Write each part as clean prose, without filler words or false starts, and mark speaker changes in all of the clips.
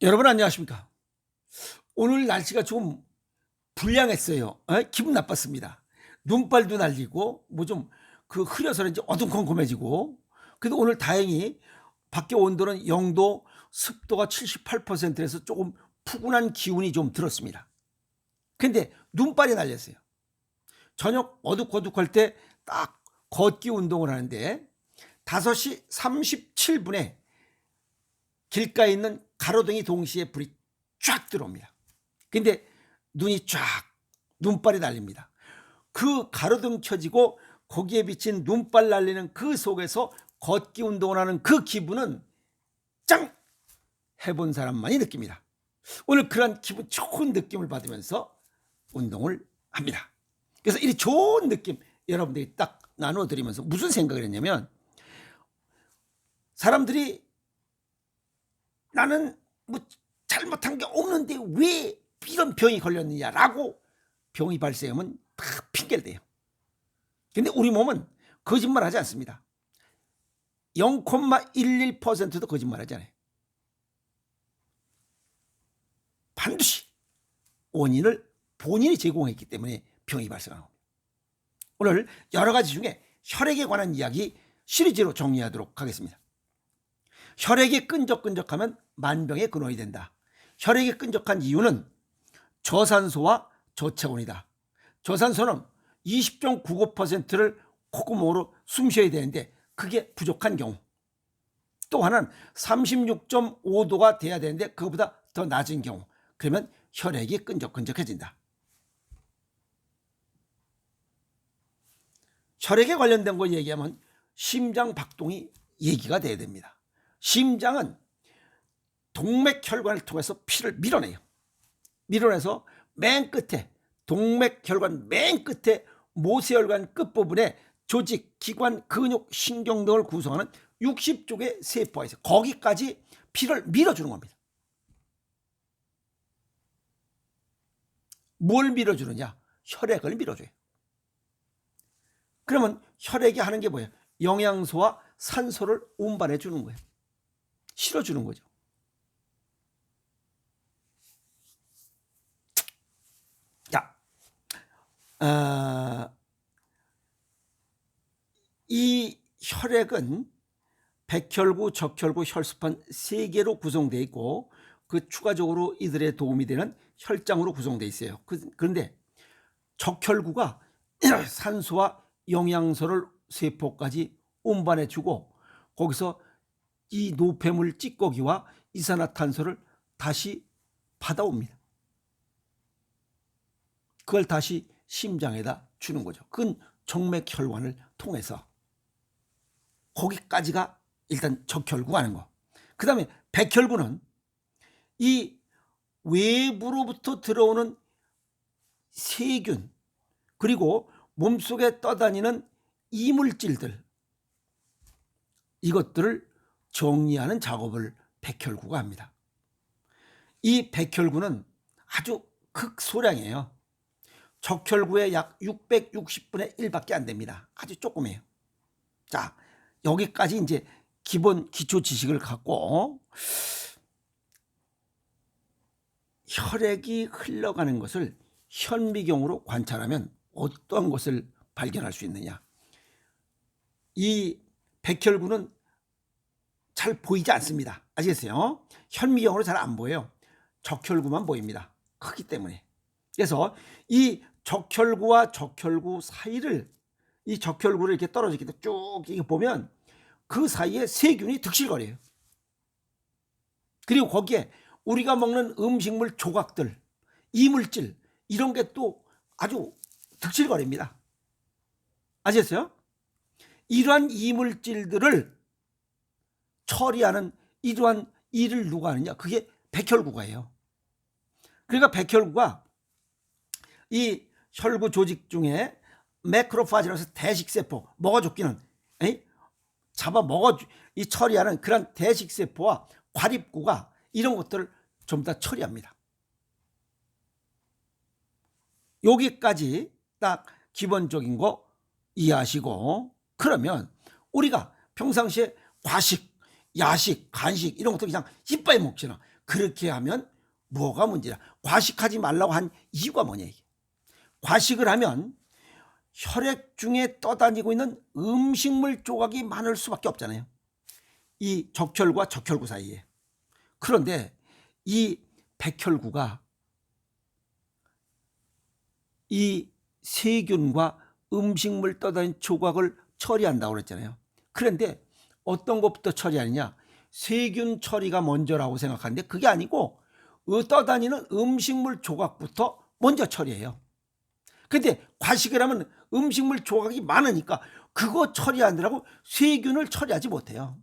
Speaker 1: 여러분 안녕하십니까? 오늘 날씨가 좀 불량했어요. 기분 나빴습니다. 눈발도 날리고 뭐 좀 흐려서 그런지 어두컴컴해지고, 그래도 오늘 다행히 밖에 온도는 0도, 습도가 78%에서 조금 푸근한 기운이 좀 들었습니다. 근데 눈발이 날렸어요. 저녁 어둑어둑할 때 딱 걷기 운동을 하는데 5시 37분에 길가에 있는 가로등이 동시에 불이 쫙 들어옵니다. 근데 눈이 쫙, 눈발이 날립니다. 그 가로등 켜지고 거기에 비친 눈발 날리는 그 속에서 걷기 운동을 하는 그 기분은 짱! 해본 사람만이 느낍니다. 오늘 그런 기분 좋은 느낌을 받으면서 운동을 합니다. 그래서 이 좋은 느낌 여러분들이 딱 나눠드리면서 무슨 생각을 했냐면, 사람들이 나는 뭐 잘못한 게 없는데 왜 이런 병이 걸렸느냐라고 병이 발생하면 다 핑계를 대요. 근데 우리 몸은 거짓말하지 않습니다. 0,11%도 거짓말하지 않아요. 반드시 원인을 본인이 제공했기 때문에 병이 발생하는 겁니다. 오늘 여러 가지 중에 혈액에 관한 이야기 시리즈로 정리하도록 하겠습니다. 혈액이 끈적끈적하면 만병의 근원이 된다. 혈액이 끈적한 이유는 저산소와 저체온이다. 저산소는 20.95%를 콧구멍으로 숨 쉬어야 되는데 그게 부족한 경우, 또 하나는 36.5도가 돼야 되는데 그것보다 더 낮은 경우, 그러면 혈액이 끈적끈적해진다. 혈액에 관련된 거 얘기하면 심장 박동이 얘기가 돼야 됩니다. 심장은 동맥혈관을 통해서 피를 밀어내요. 밀어내서 맨 끝에, 동맥혈관 맨 끝에 모세혈관 끝부분에 조직, 기관, 근육, 신경 등을 구성하는 60쪽의 세포가 있어요. 거기까지 피를 밀어주는 겁니다. 뭘 밀어주느냐? 혈액을 밀어줘요. 그러면 혈액이 하는 게 뭐예요? 영양소와 산소를 운반해 주는 거예요. 실어주는 거죠. 자, 이 혈액은 백혈구, 적혈구, 혈소판 3개로 구성되어 있고, 그 추가적으로 이들의 도움이 되는 혈장으로 구성되어 있어요. 그런데 적혈구가 산소와 영양소를 세포까지 운반해 주고, 거기서 이 노폐물 찌꺼기와 이산화탄소를 다시 받아옵니다. 그걸 다시 심장에다 주는 거죠. 그건 정맥혈관을 통해서. 거기까지가 일단 적혈구 하는 거. 그 다음에 백혈구는 이 외부로부터 들어오는 세균, 그리고 몸속에 떠다니는 이물질들, 이것들을 정리하는 작업을 백혈구가 합니다. 이 백혈구는 아주 극소량이에요. 적혈구의 약 660분의 1밖에 안 됩니다. 아주 조그매요. 자, 여기까지 이제 기본 기초 지식을 갖고 혈액이 흘러가는 것을 현미경으로 관찰하면 어떤 것을 발견할 수 있느냐? 이 백혈구는 잘 보이지 않습니다. 아시겠어요? 현미경으로 잘 안 보여요. 적혈구만 보입니다. 크기 때문에. 그래서 이 적혈구와 적혈구 사이를, 이 적혈구를 이렇게 떨어져 있게 쭉 보면 그 사이에 세균이 득실거려요. 그리고 거기에 우리가 먹는 음식물 조각들, 이물질, 이런 게 또 아주 득실거립니다. 아시겠어요? 이러한 이물질들을 처리하는 이러한 일을 누가 하느냐? 그게 백혈구가예요. 그러니까 백혈구가 이 혈구 조직 중에 매크로파지라고 해서 대식세포, 먹어죽기는, 잡아 먹어 이 처리하는 그런 대식세포와 과립구가 이런 것들을 좀 다 처리합니다. 여기까지 딱 기본적인 거 이해하시고, 그러면 우리가 평상시에 과식, 야식, 간식 이런 것들 그냥 이빠이 먹잖아. 그렇게 하면 뭐가 문제냐? 과식하지 말라고 한 이유가 뭐냐 이게. 과식을 하면 혈액 중에 떠다니고 있는 음식물 조각이 많을 수밖에 없잖아요. 이 적혈구와 적혈구 사이에. 그런데 이 백혈구가 이 세균과 음식물 떠다니는 조각을 처리한다고 그랬잖아요. 그런데 어떤 것부터 처리하느냐? 세균 처리가 먼저라고 생각하는데 그게 아니고 떠다니는 음식물 조각부터 먼저 처리해요. 근데 과식을 하면 음식물 조각이 많으니까 그거 처리하느라고 세균을 처리하지 못해요.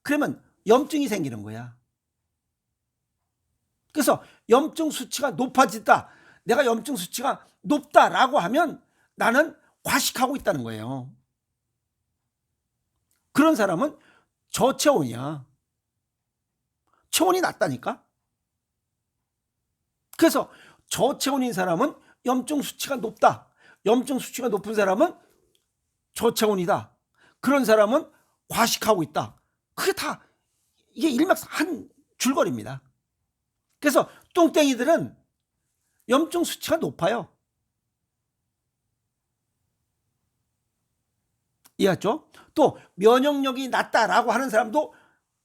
Speaker 1: 그러면 염증이 생기는 거야. 그래서 염증 수치가 높아진다. 내가 염증 수치가 높다라고 하면 나는 과식하고 있다는 거예요. 그런 사람은 저체온이야. 체온이 낮다니까. 그래서 저체온인 사람은 염증 수치가 높다. 염증 수치가 높은 사람은 저체온이다. 그런 사람은 과식하고 있다. 그게 다 이게 일맥한 줄거리입니다. 그래서 뚱땡이들은 염증 수치가 높아요. 이해했죠? 또 면역력이 낮다라고 하는 사람도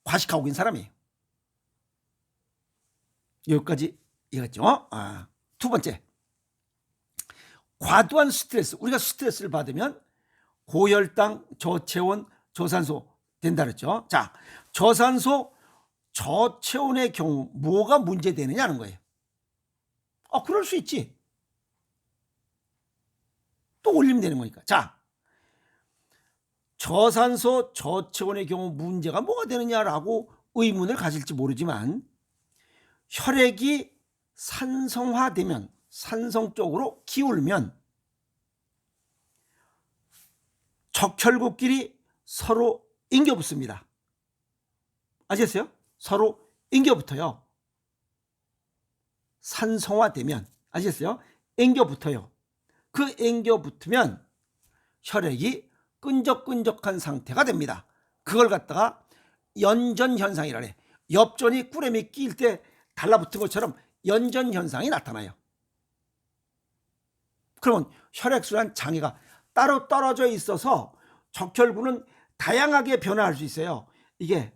Speaker 1: 과식하고 있는 사람이에요. 여기까지 이해했죠? 두 번째, 과도한 스트레스. 우리가 스트레스를 받으면 고혈당, 저체온, 저산소 된다 그랬죠. 자, 저산소, 저체온의 경우 뭐가 문제되느냐는 거예요. 그럴 수 있지. 또 올리면 되는 거니까. 자, 저산소, 저체온의 경우 문제가 뭐가 되느냐라고 의문을 가질지 모르지만 혈액이 산성화되면, 산성 쪽으로 기울면 적혈구끼리 서로 앵겨붙습니다. 아시겠어요? 서로 앵겨붙어요. 산성화되면, 아시겠어요? 앵겨붙어요. 그 앵겨붙으면 혈액이 끈적끈적한 상태가 됩니다. 그걸 갖다가 연전현상이라 해. 엽전이 꿀에미 끼일 때 달라붙은 것처럼 연전현상이 나타나요. 그러면 혈액순환 장애가 따로 떨어져 있어서 적혈구는 다양하게 변화할 수 있어요. 이게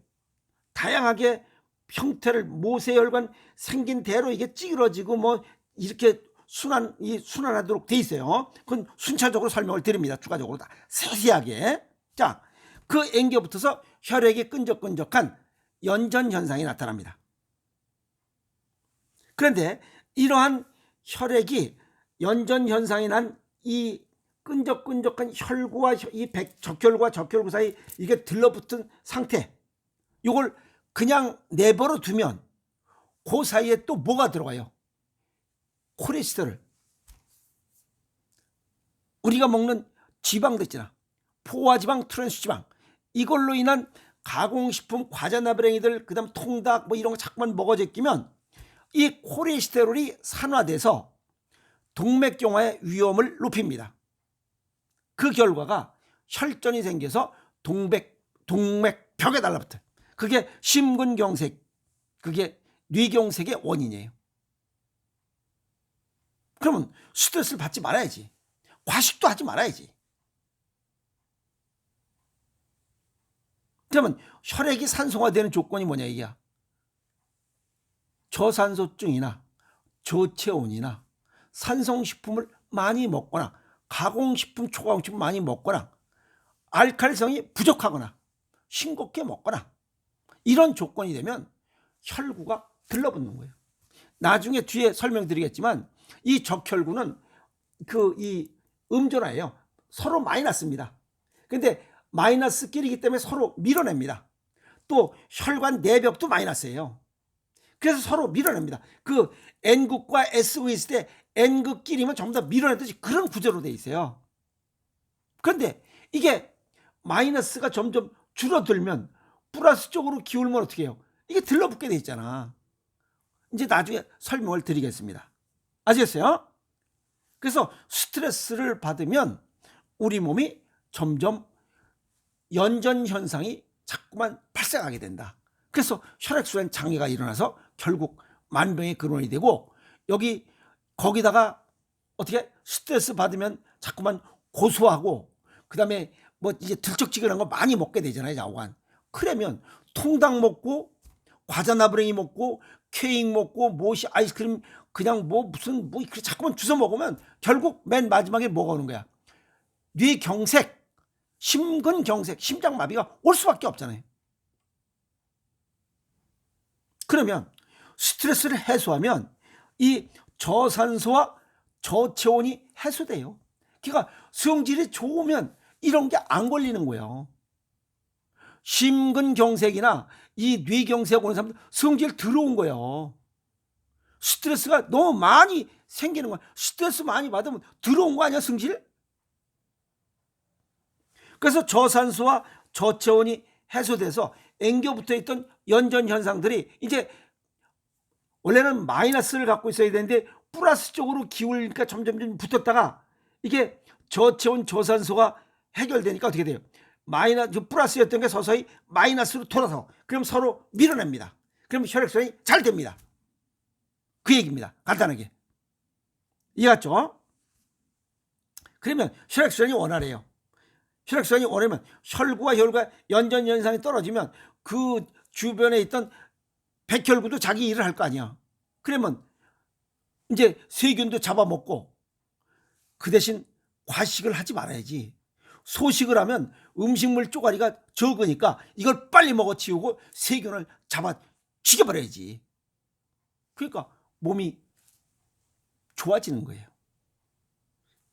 Speaker 1: 다양하게 형태를 모세혈관 생긴 대로 이게 찌그러지고 뭐 이렇게 순환하도록 돼 있어요. 그건 순차적으로 설명을 드립니다. 추가적으로 다 세세하게. 자, 그 앵겨붙어서 혈액이 끈적끈적한 연전 현상이 나타납니다. 그런데 이러한 혈액이 연전 현상이 난 이 끈적끈적한 혈구와 이 적혈구와 적혈구 사이 이게 들러붙은 상태, 이걸 그냥 내버려 두면 그 사이에 또 뭐가 들어가요? 콜레스테롤. 우리가 먹는 지방도 있잖아. 포화지방, 트랜스지방. 이걸로 인한 가공식품, 과자나부랭이들, 그 다음 통닭 뭐 이런 거 자꾸만 먹어 제끼면 이 콜레스테롤이 산화돼서 동맥경화의 위험을 높입니다. 그 결과가 혈전이 생겨서 동맥벽에 달라붙어요. 그게 심근경색, 그게 뇌경색의 원인이에요. 그러면 스트레스를 받지 말아야지. 과식도 하지 말아야지. 그러면 혈액이 산성화되는 조건이 뭐냐 이게야. 저산소증이나 저체온이나 산성식품을 많이 먹거나 가공식품, 초가공식품 많이 먹거나 알칼리성이 부족하거나 싱겁게 먹거나 이런 조건이 되면 혈구가 들러붙는 거예요. 나중에 뒤에 설명드리겠지만 이 적혈구는 이 음존화예요. 서로 마이너스입니다. 근데 마이너스끼리기 때문에 서로 밀어냅니다. 또 혈관 내벽도 마이너스예요. 그래서 서로 밀어냅니다. 그 N극과 S극이 있을 때 N극끼리면 전부 다 밀어내듯이 그런 구조로 돼 있어요. 그런데 이게 마이너스가 점점 줄어들면 플러스 쪽으로 기울면 어떻게 해요? 이게 들러붙게 돼 있잖아. 이제 나중에 설명을 드리겠습니다. 아시겠어요? 그래서 스트레스를 받으면 우리 몸이 점점 연전 현상이 자꾸만 발생하게 된다. 그래서 혈액순환 장애가 일어나서 결국 만병의 근원이 되고, 여기 거기다가 어떻게 스트레스 받으면 자꾸만 고소하고, 그다음에 뭐 이제 들쩍지근한 거 많이 먹게 되잖아요, 좌우간. 그러면 통닭 먹고 과자 나부랭이 먹고 케이크 먹고 무엇이 아이스크림 그냥 뭐 무슨 뭐 자꾸만 주워 먹으면 결국 맨 마지막에 뭐가 오는 거야? 뇌경색, 심근경색, 심장마비가 올 수밖에 없잖아요. 그러면 스트레스를 해소하면 이 저산소와 저체온이 해소돼요. 그러니까 성질이 좋으면 이런 게 안 걸리는 거예요. 심근경색이나 이 뇌경색 오는 사람들 성질 더러운 거예요. 스트레스가 너무 많이 생기는 거야. 스트레스 많이 받으면 더러운 거 아니야, 성질? 그래서 저산소와 저체온이 해소돼서 앵겨붙어 있던 연전 현상들이 이제 원래는 마이너스를 갖고 있어야 되는데 플러스 쪽으로 기울니까 점점 붙었다가 이게 저체온 저산소가 해결되니까 어떻게 돼요? 플러스였던 게 서서히 마이너스로 돌아서 그럼 서로 밀어냅니다. 그럼 혈액순환이 잘 됩니다. 그 얘기입니다. 간단하게. 이해갔죠? 그러면 혈액순환이 원활해요. 혈액순환이 원하면 혈구와 혈구가 연전 현상이 떨어지면 그 주변에 있던 백혈구도 자기 일을 할 거 아니야. 그러면 이제 세균도 잡아먹고, 그 대신 과식을 하지 말아야지. 소식을 하면 음식물 쪼가리가 적으니까 이걸 빨리 먹어치우고 세균을 잡아 죽여버려야지. 그러니까 몸이 좋아지는 거예요.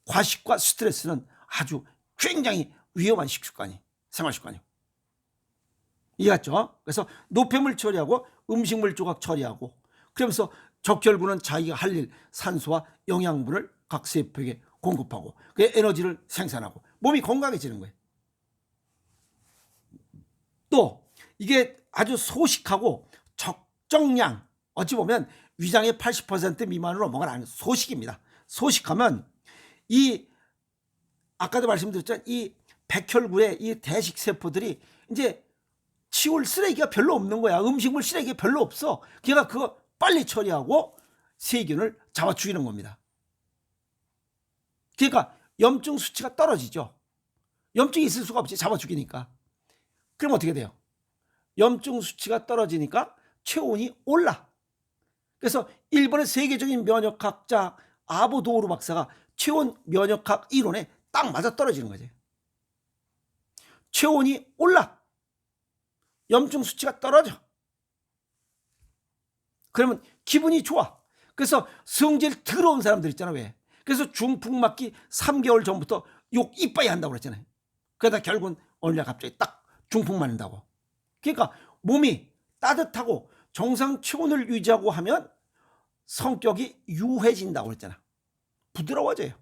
Speaker 1: 과식과 스트레스는 아주 굉장히 위험한 식습관이, 생활습관이에요. 이해갔죠? 그래서 노폐물 처리하고 음식물 조각 처리하고, 그러면서 적혈구는 자기가 할 일, 산소와 영양분을 각 세포에게 공급하고 그 에너지를 생산하고 몸이 건강해지는 거예요. 또 이게 아주 소식하고 적정량, 어찌 보면 위장의 80% 미만으로 넘어가는 소식입니다. 소식하면 이 아까도 말씀드렸죠, 이 백혈구의 이 대식 세포들이 이제 치울 쓰레기가 별로 없는 거야. 음식물 쓰레기가 별로 없어. 걔가 그거 빨리 처리하고 세균을 잡아 죽이는 겁니다. 그러니까 염증 수치가 떨어지죠. 염증이 있을 수가 없지, 잡아 죽이니까. 그럼 어떻게 돼요? 염증 수치가 떨어지니까 체온이 올라. 그래서 일본의 세계적인 면역학자 아보도우루 박사가 체온 면역학 이론에 딱 맞아 떨어지는 거지. 체온이 올라. 염증 수치가 떨어져. 그러면 기분이 좋아. 그래서 성질 더러운 사람들 있잖아. 왜? 그래서 중풍 맞기 3개월 전부터 욕 이빠이 한다고 그랬잖아요. 그러다 결국은 어느 날 갑자기 딱 중풍 맞는다고. 그러니까 몸이 따뜻하고 정상 체온을 유지하고 하면 성격이 유해진다고 그랬잖아. 부드러워져요.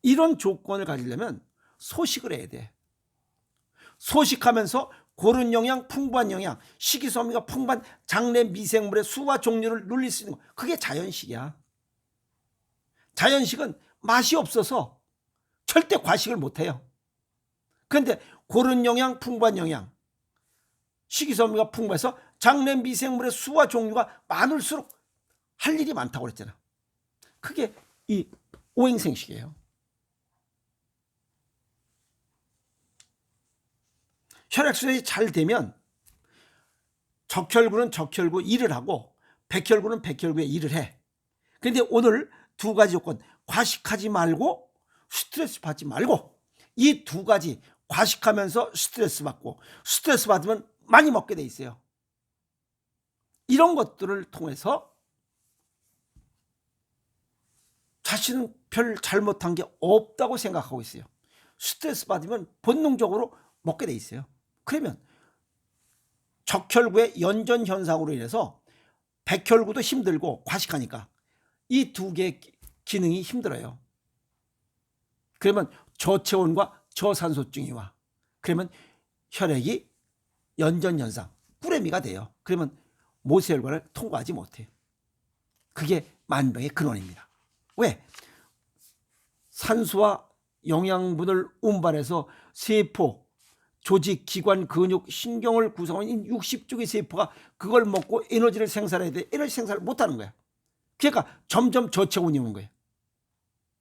Speaker 1: 이런 조건을 가지려면 소식을 해야 돼. 소식하면서 고른 영양, 풍부한 영양, 식이섬유가 풍부한 장내 미생물의 수와 종류를 눌릴 수 있는 거, 그게 자연식이야. 자연식은 맛이 없어서 절대 과식을 못해요. 그런데 고른 영양, 풍부한 영양, 식이섬유가 풍부해서 장내 미생물의 수와 종류가 많을수록 할 일이 많다고 그랬잖아. 그게 이 오행생식이에요. 혈액순환이 잘 되면 적혈구는 적혈구 일을 하고 백혈구는 백혈구의 일을 해. 그런데 오늘 두 가지 조건, 과식하지 말고 스트레스 받지 말고, 이 두 가지, 과식하면서 스트레스 받고 스트레스 받으면 많이 먹게 돼 있어요. 이런 것들을 통해서 자신은 별 잘못한 게 없다고 생각하고 있어요. 스트레스 받으면 본능적으로 먹게 돼 있어요. 그러면 적혈구의 연전 현상으로 인해서 백혈구도 힘들고 과식하니까 이 두 개의 기능이 힘들어요. 그러면 저체온과 저산소증이 와. 그러면 혈액이 연전 현상, 꾸레미가 돼요. 그러면 모세혈관을 통과하지 못해요. 그게 만병의 근원입니다. 왜? 산소와 영양분을 운반해서 세포, 조직, 기관, 근육, 신경을 구성하는 60쪽의 세포가 그걸 먹고 에너지를 생산해야 돼. 에너지 생산을 못하는 거야. 그러니까 점점 저체온이 오는 거예요.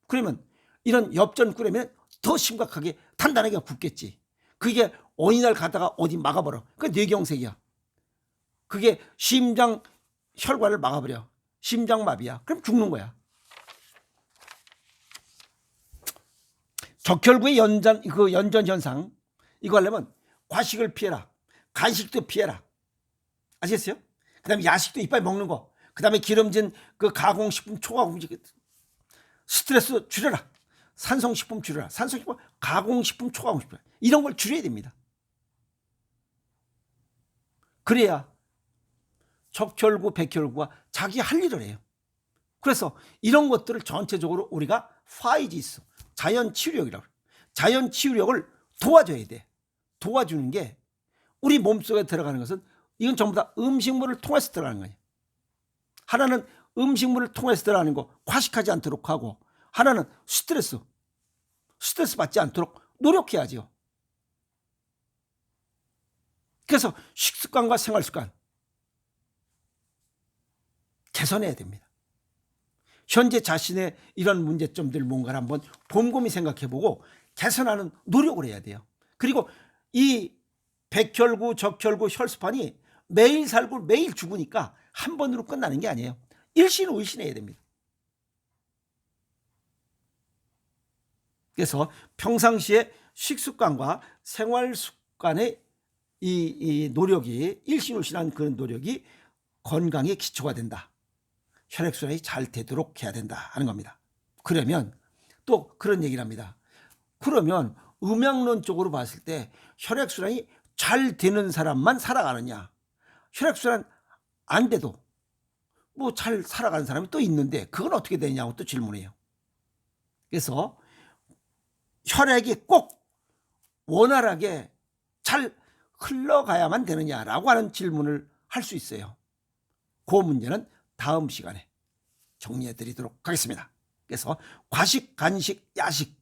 Speaker 1: 그러면 이런 엽전꾸레면 더 심각하게 단단하게 굳겠지. 그게 어느 날 가다가 어디 막아버려. 그게 뇌경색이야. 그게 심장 혈관을 막아버려. 심장마비야. 그럼 죽는 거야. 적혈구의 연전 현상, 이거 하려면 과식을 피해라. 간식도 피해라. 아시겠어요? 그 다음에 야식도 이빨 먹는 거. 그 다음에 기름진 그 가공식품, 초가공식, 스트레스 줄여라. 산성식품 줄여라. 산성식품, 가공식품, 초가공식품. 이런 걸 줄여야 됩니다. 그래야 적혈구, 백혈구가 자기 할 일을 해요. 그래서 이런 것들을 전체적으로 우리가 파이지스, 자연 치유력이라고 해요. 자연 치유력을 도와줘야 돼. 도와주는 게 우리 몸속에 들어가는 것은 이건 전부 다 음식물을 통해서 들어가는 거예요. 하나는 음식물을 통해서 들어가는 거 과식하지 않도록 하고, 하나는 스트레스 받지 않도록 노력해야죠. 그래서 식습관과 생활습관 개선해야 됩니다. 현재 자신의 이런 문제점들 뭔가를 한번 곰곰이 생각해보고 개선하는 노력을 해야 돼요. 그리고 이 백혈구, 적혈구, 혈소판이 매일 살고 매일 죽으니까 한 번으로 끝나는 게 아니에요. 일신의신해야 됩니다. 그래서 평상시에 식습관과 생활습관의 이 노력이, 일신의신한 그런 노력이 건강의 기초가 된다. 혈액순환이 잘 되도록 해야 된다 하는 겁니다. 그러면 또 그런 얘기를 합니다. 그러면 음양론적으로 봤을 때 혈액순환이 잘 되는 사람만 살아가느냐, 혈액순환 안 돼도 뭐 잘 살아가는 사람이 또 있는데 그건 어떻게 되냐고 또 질문해요. 그래서 혈액이 꼭 원활하게 잘 흘러가야만 되느냐라고 하는 질문을 할 수 있어요. 그 문제는 다음 시간에 정리해 드리도록 하겠습니다. 그래서 과식, 간식, 야식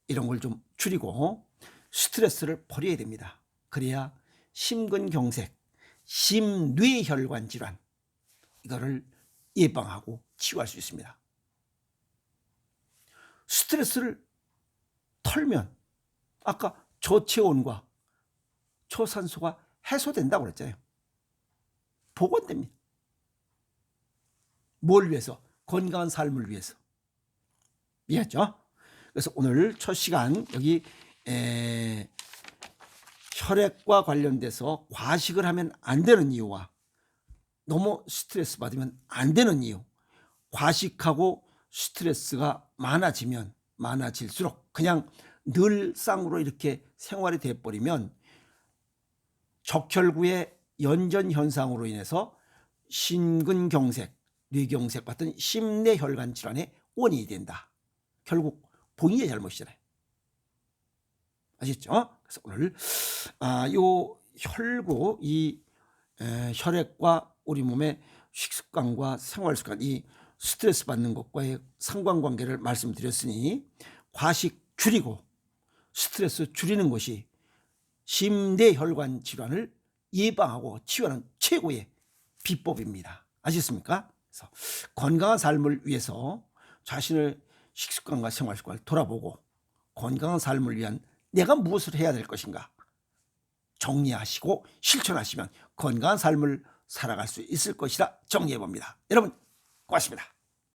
Speaker 1: 이런 걸 좀 줄이고 스트레스를 버려야 됩니다. 그래야 심근경색, 심뇌혈관 질환 이거를 예방하고 치유할 수 있습니다. 스트레스를 털면 아까 저체온과 초산소가 해소된다고 그랬잖아요. 복원됩니다. 뭘 위해서? 건강한 삶을 위해서. 이해했죠? 그래서 오늘 첫 시간 여기 혈액과 관련돼서 과식을 하면 안 되는 이유와 너무 스트레스 받으면 안 되는 이유, 과식하고 스트레스가 많아지면 많아질수록 그냥 늘상으로 이렇게 생활이 돼버리면 적혈구의 연전 현상으로 인해서 심근경색, 뇌경색 같은 심내혈관 질환의 원인이 된다. 결국 본인의 잘못이잖아요. 아시죠? 그래서 오늘 요 혈구, 이 혈액과 우리 몸의 식습관과 생활습관, 이 스트레스 받는 것과의 상관관계를 말씀드렸으니 과식 줄이고 스트레스 줄이는 것이 심내혈관 질환을 예방하고 치유하는 최고의 비법입니다. 아시겠습니까? 그래서 건강한 삶을 위해서 자신의 식습관과 생활습관을 돌아보고 건강한 삶을 위한 내가 무엇을 해야 될 것인가 정리하시고 실천하시면 건강한 삶을 살아갈 수 있을 것이라 정리해 봅니다. 여러분 고맙습니다.